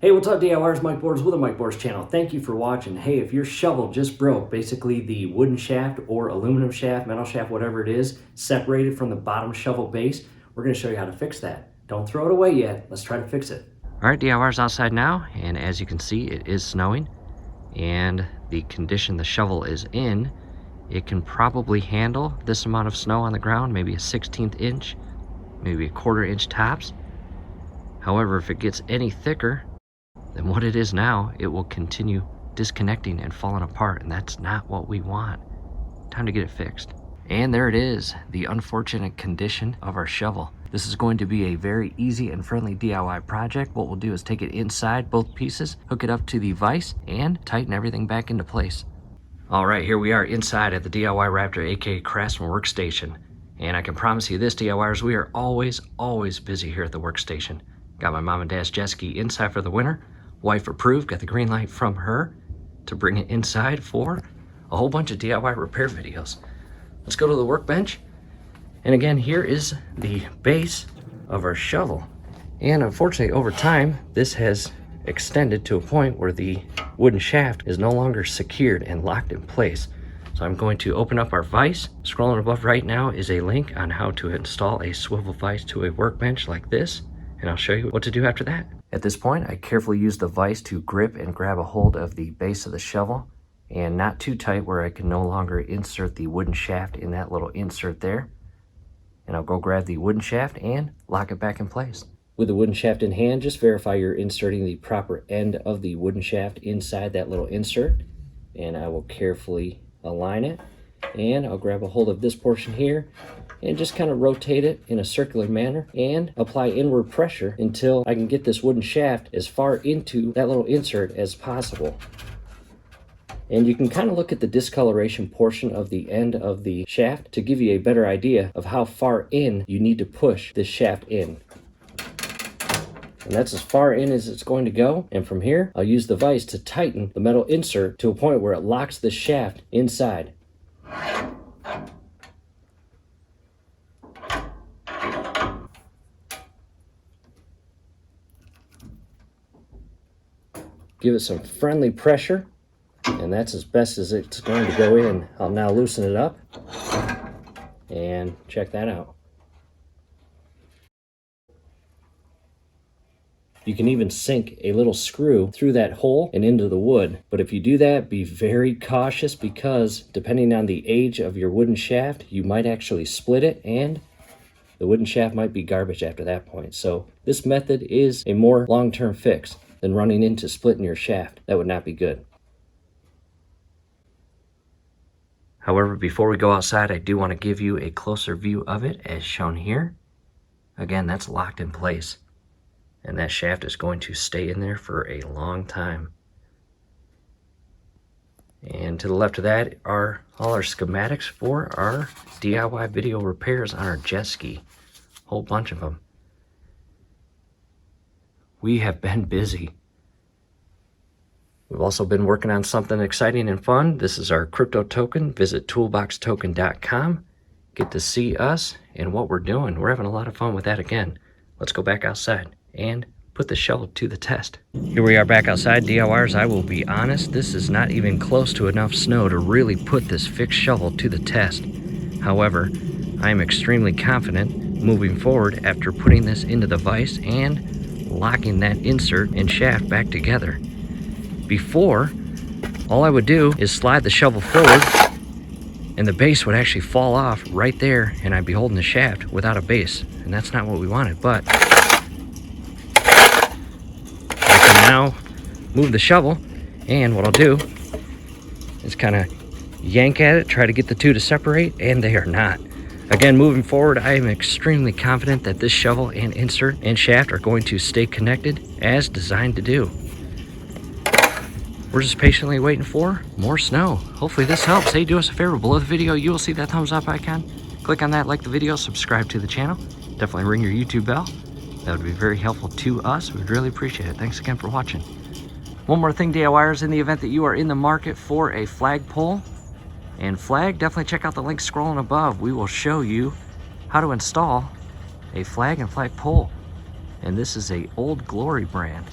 Hey, what's up, DIYers? Mike Boards with the Mike Boards channel. Thank you for watching. Hey, if your shovel just broke, basically the wooden shaft or aluminum shaft, metal shaft, whatever it is, separated from the bottom shovel base, we're going to show you how to fix that. Don't throw it away yet. Let's try to fix it. All right, DIYers outside now, and as you can see, it is snowing, and the condition the shovel is in, it can probably handle this amount of snow on the ground, maybe a 1/16 inch, maybe a 1/4 inch tops. However, if it gets any thicker than what it is now, it will continue disconnecting and falling apart, and that's not what we want. Time to get it fixed. And there it is, the unfortunate condition of our shovel. This is going to be a very easy and friendly DIY project. What we'll do is take it inside, both pieces, hook it up to the vise, and tighten everything back into place. All right, here we are inside at the DIY Raptor, aka Craftsman Workstation. And I can promise you this, DIYers, we are always busy here at the workstation. Got my mom and dad's jet ski inside for the winter. Wife approved, got the green light from her to bring it inside for a whole bunch of DIY repair videos. Let's go to the workbench. And again, here is the base of our shovel. And unfortunately, over time, this has extended to a point where the wooden shaft is no longer secured and locked in place. So I'm going to open up our vise. Scrolling above right now is a link on how to install a swivel vise to a workbench like this. And I'll show you what to do after that. At this point, I carefully use the vise to grip and grab a hold of the base of the shovel, and not too tight where I can no longer insert the wooden shaft in that little insert there. And I'll go grab the wooden shaft and lock it back in place. With the wooden shaft in hand, just verify you're inserting the proper end of the wooden shaft inside that little insert. And I will carefully align it. And I'll grab a hold of this portion here and just kind of rotate it in a circular manner and apply inward pressure until I can get this wooden shaft as far into that little insert as possible. And you can kind of look at the discoloration portion of the end of the shaft to give you a better idea of how far in you need to push this shaft in. And that's as far in as it's going to go. And from here, I'll use the vise to tighten the metal insert to a point where it locks the shaft inside. Give it some friendly pressure, and that's as best as it's going to go in. I'll now loosen it up, and check that out. You can even sink a little screw through that hole and into the wood, but if you do that, be very cautious because depending on the age of your wooden shaft, you might actually split it, and the wooden shaft might be garbage after that point. So this method is a more long-term fix than running into splitting your shaft. That would not be good. However, before we go outside, I do want to give you a closer view of it as shown here. Again, that's locked in place, and that shaft is going to stay in there for a long time. And to the left of that are all our schematics for our DIY video repairs on our jet ski. Whole bunch of them. We have been busy. We've also been working on something exciting and fun. This is our crypto token. Visit toolboxtoken.com. Get to see us and what we're doing. We're having a lot of fun with that again. Let's go back outside and put the shovel to the test. Here we are back outside, DIYers. I will be honest, this is not even close to enough snow to really put this fixed shovel to the test. However, I am extremely confident moving forward after putting this into the vise and locking that insert and shaft back together. Before, all I would do is slide the shovel forward and the base would actually fall off right there and I'd be holding the shaft without a base, and that's not what we wanted. But I can now move the shovel, and what I'll do is kind of yank at it, try to get the two to separate, and they are not. Again, moving forward, I am extremely confident that this shovel and insert and shaft are going to stay connected as designed to do. We're just patiently waiting for more snow. Hopefully this helps. Hey, do us a favor, below the video, you will see that thumbs up icon. Click on that, like the video, subscribe to the channel. Definitely ring your YouTube bell. That would be very helpful to us. We'd really appreciate it. Thanks again for watching. One more thing, DIYers, in the event that you are in the market for a flagpole and flag, definitely check out the link scrolling above. We will show you how to install a flag and flag pole. And this is a Old Glory brand.